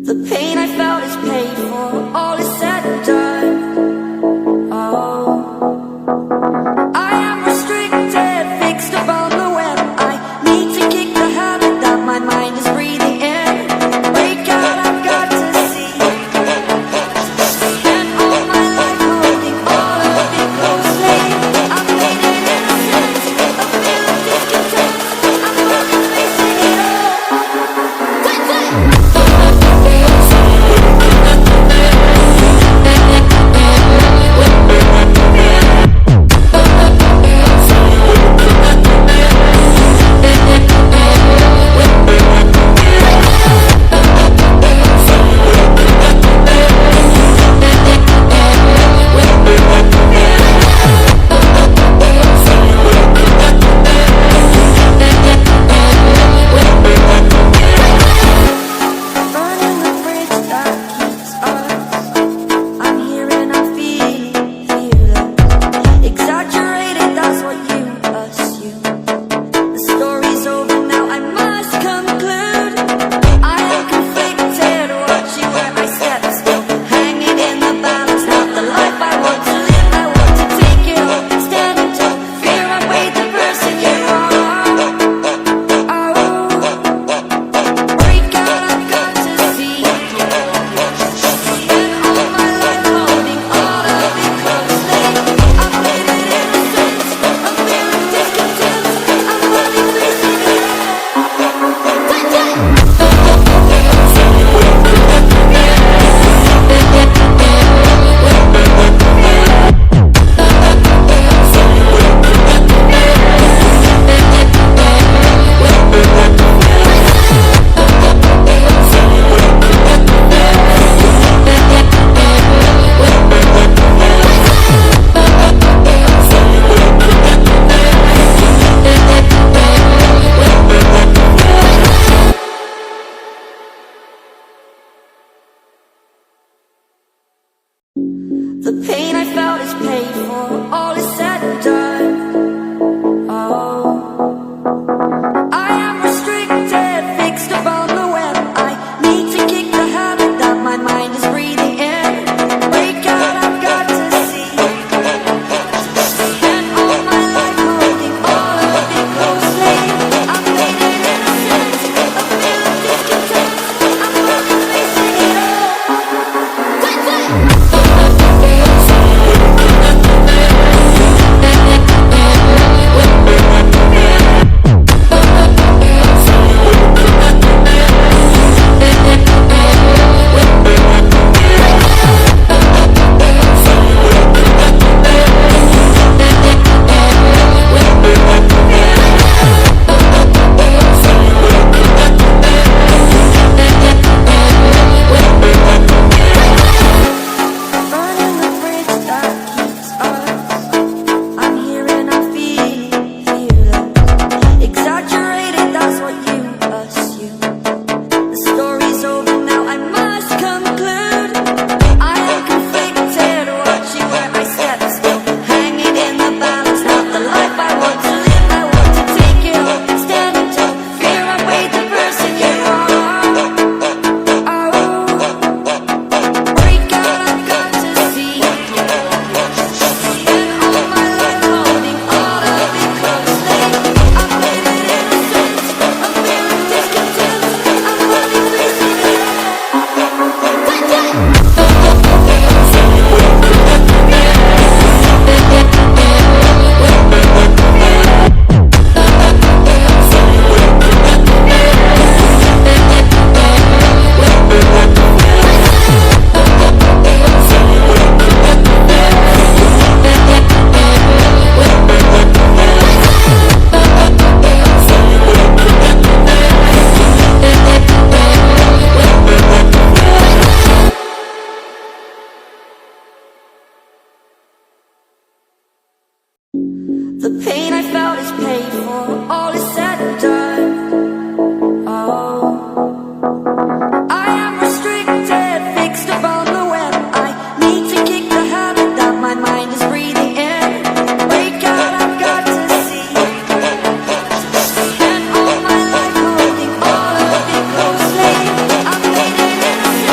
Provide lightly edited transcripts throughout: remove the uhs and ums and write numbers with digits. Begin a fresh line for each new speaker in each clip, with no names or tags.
The pain I felt is paid for, all is said and done. Oh, I am restricted, fixed upon the web. I need to kick the habit that my mind is breathing in. Break out, I've got to see. Spent all my life holding all of it closely. I've made it innocent, a feel of discontent. I'm running, facing it all. The pain I felt is paid for, all is said and done. Oh, I am restricted, fixed upon the web. I need to kick the habit that my mind is breathing in. Break out, I've got to see. Spent all my life holding all of it closely. I've made it innocent, a feel of discontent. I'm running, facing it all. The pain I felt is paid for, all is said and done. Oh, I am restricted, fixed upon the web. I need to kick the habit that my mind is breathing in. Break out, I've got to see. Spent all my life holding all of it closely. I've made it innocent.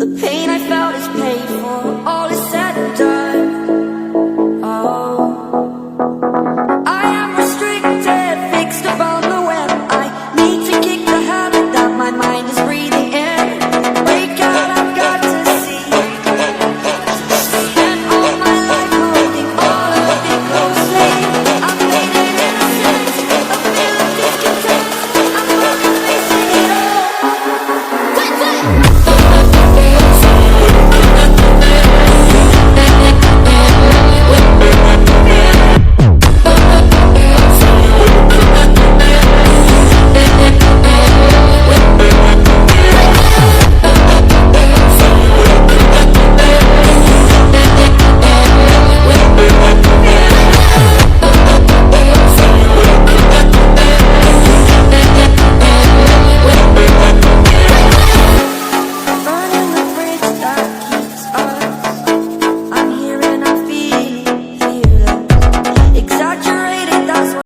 The pain I felt is paid